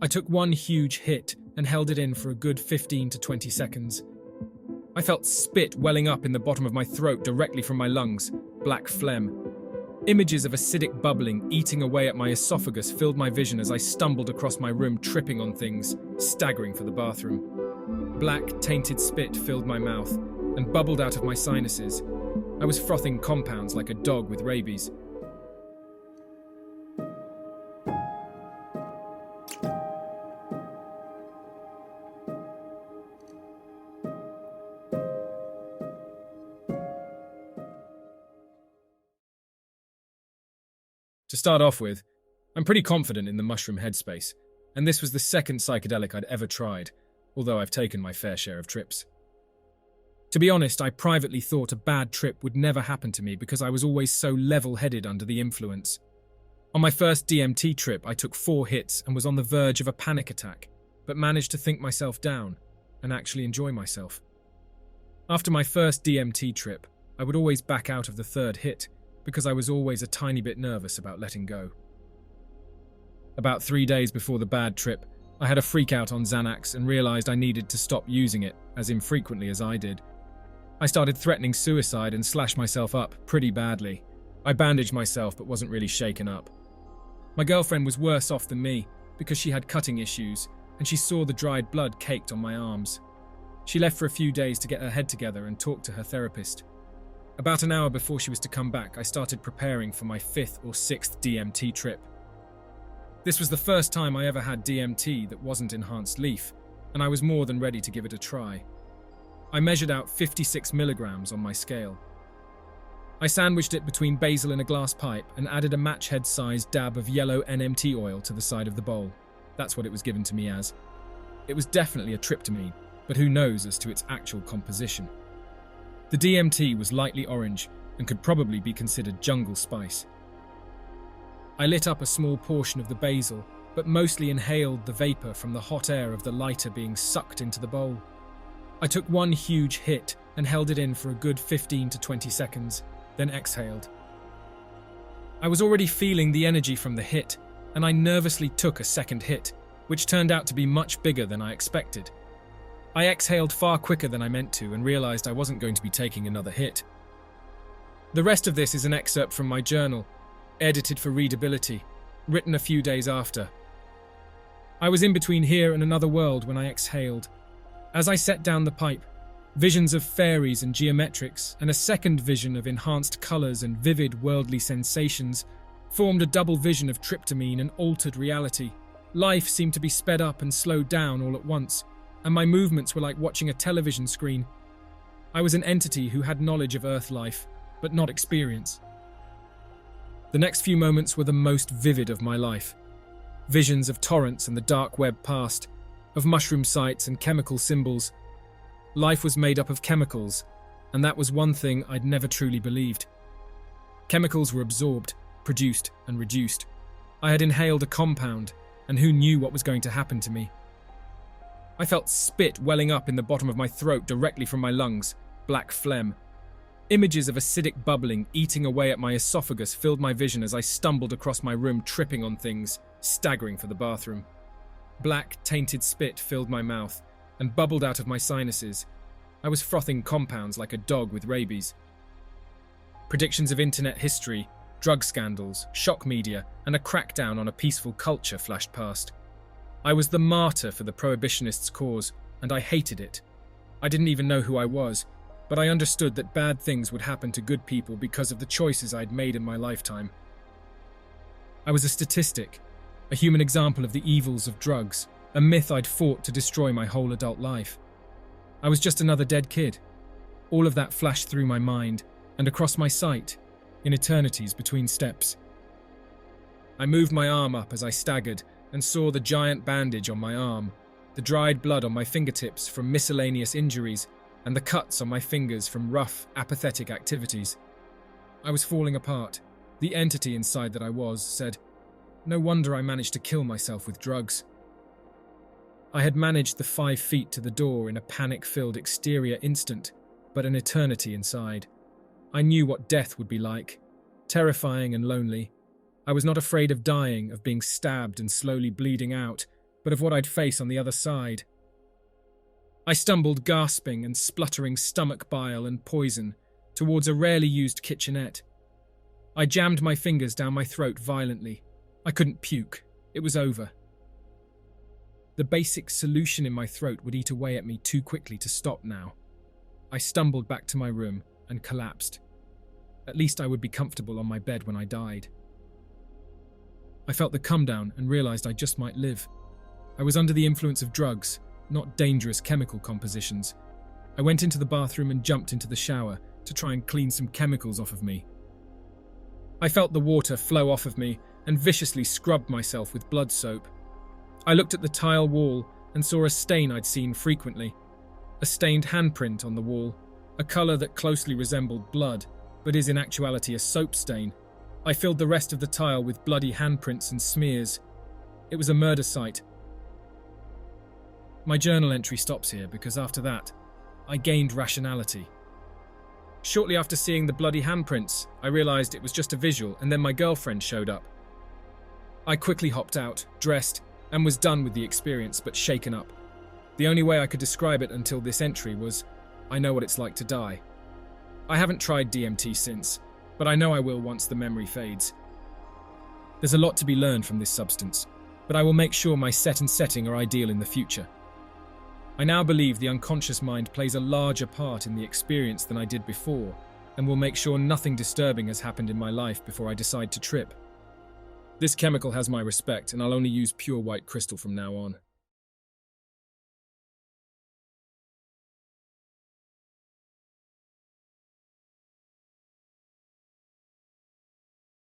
I took one huge hit and held it in for a good 15 to 20 seconds. I felt spit welling up in the bottom of my throat directly from my lungs, black phlegm. Images of acidic bubbling eating away at my esophagus filled my vision as I stumbled across my room, tripping on things, staggering for the bathroom. Black, tainted spit filled my mouth and bubbled out of my sinuses. I was frothing compounds like a dog with rabies. To start off with, I'm pretty confident in the mushroom headspace, and this was the second psychedelic I'd ever tried, although I've taken my fair share of trips. To be honest, I privately thought a bad trip would never happen to me because I was always so level-headed under the influence. On my first DMT trip, I took 4 hits and was on the verge of a panic attack, but managed to think myself down and actually enjoy myself. After my first DMT trip, I would always back out of the 3rd hit because I was always a tiny bit nervous about letting go. About 3 days before the bad trip, I had a freak out on Xanax and realized I needed to stop using it as infrequently as I did. I started threatening suicide and slashed myself up pretty badly. I bandaged myself but wasn't really shaken up. My girlfriend was worse off than me because she had cutting issues and she saw the dried blood caked on my arms. She left for a few days to get her head together and talk to her therapist. About an hour before she was to come back, I started preparing for my 5th or 6th DMT trip. This was the first time I ever had DMT that wasn't enhanced leaf, and I was more than ready to give it a try. I measured out 56 milligrams on my scale. I sandwiched it between basil in a glass pipe and added a match head-sized dab of yellow NMT oil to the side of the bowl. That's what it was given to me as. It was definitely a tryptamine, but who knows as to its actual composition. The DMT was lightly orange and could probably be considered jungle spice. I lit up a small portion of the basil, but mostly inhaled the vapor from the hot air of the lighter being sucked into the bowl. I took one huge hit and held it in for a good 15 to 20 seconds, then exhaled. I was already feeling the energy from the hit, and I nervously took a 2nd hit, which turned out to be much bigger than I expected. I exhaled far quicker than I meant to and realized I wasn't going to be taking another hit. The rest of this is an excerpt from my journal, edited for readability, written a few days after. I was in between here and another world when I exhaled. As I set down the pipe, visions of fairies and geometrics and a second vision of enhanced colors and vivid worldly sensations formed a double vision of tryptamine and altered reality. Life seemed to be sped up and slowed down all at once, and my movements were like watching a television screen. I was an entity who had knowledge of Earth life, but not experience. The next few moments were the most vivid of my life. Visions of torrents and the dark web past, of mushroom sites and chemical symbols. Life was made up of chemicals, and that was one thing I'd never truly believed. Chemicals were absorbed, produced, and reduced. I had inhaled a compound, and who knew what was going to happen to me? I felt spit welling up in the bottom of my throat directly from my lungs, black phlegm. Images of acidic bubbling eating away at my esophagus filled my vision as I stumbled across my room, tripping on things, staggering for the bathroom. Black, tainted spit filled my mouth and bubbled out of my sinuses. I was frothing compounds like a dog with rabies. Predictions of internet history, drug scandals, shock media, and a crackdown on a peaceful culture flashed past. I was the martyr for the prohibitionists' cause, and I hated it. I didn't even know who I was, but I understood that bad things would happen to good people because of the choices I'd made in my lifetime. I was a statistic, a human example of the evils of drugs, a myth I'd fought to destroy my whole adult life. I was just another dead kid. All of that flashed through my mind and across my sight, in eternities between steps. I moved my arm up as I staggered and saw the giant bandage on my arm, the dried blood on my fingertips from miscellaneous injuries, and the cuts on my fingers from rough, apathetic activities. I was falling apart. The entity inside that I was said, "No wonder I managed to kill myself with drugs." I had managed the 5 feet to the door in a panic-filled exterior instant, but an eternity inside. I knew what death would be like, terrifying and lonely. I was not afraid of dying, of being stabbed and slowly bleeding out, but of what I'd face on the other side. I stumbled, gasping and spluttering stomach bile and poison, towards a rarely used kitchenette. I jammed my fingers down my throat violently. I couldn't puke. It was over. The basic solution in my throat would eat away at me too quickly to stop now. I stumbled back to my room and collapsed. At least I would be comfortable on my bed when I died. I felt the come down and realized I just might live. I was under the influence of drugs, not dangerous chemical compositions. I went into the bathroom and jumped into the shower to try and clean some chemicals off of me. I felt the water flow off of me and viciously scrubbed myself with blood soap. I looked at the tile wall and saw a stain I'd seen frequently. A stained handprint on the wall, a colour that closely resembled blood, but is in actuality a soap stain. I filled the rest of the tile with bloody handprints and smears. It was a murder site. My journal entry stops here because after that, I gained rationality. Shortly after seeing the bloody handprints, I realised it was just a visual, and then my girlfriend showed up. I quickly hopped out, dressed, and was done with the experience, but shaken up. The only way I could describe it until this entry was, I know what it's like to die. I haven't tried DMT since, but I know I will once the memory fades. There's a lot to be learned from this substance, but I will make sure my set and setting are ideal in the future. I now believe the unconscious mind plays a larger part in the experience than I did before, and will make sure nothing disturbing has happened in my life before I decide to trip. This chemical has my respect, and I'll only use pure white crystal from now on.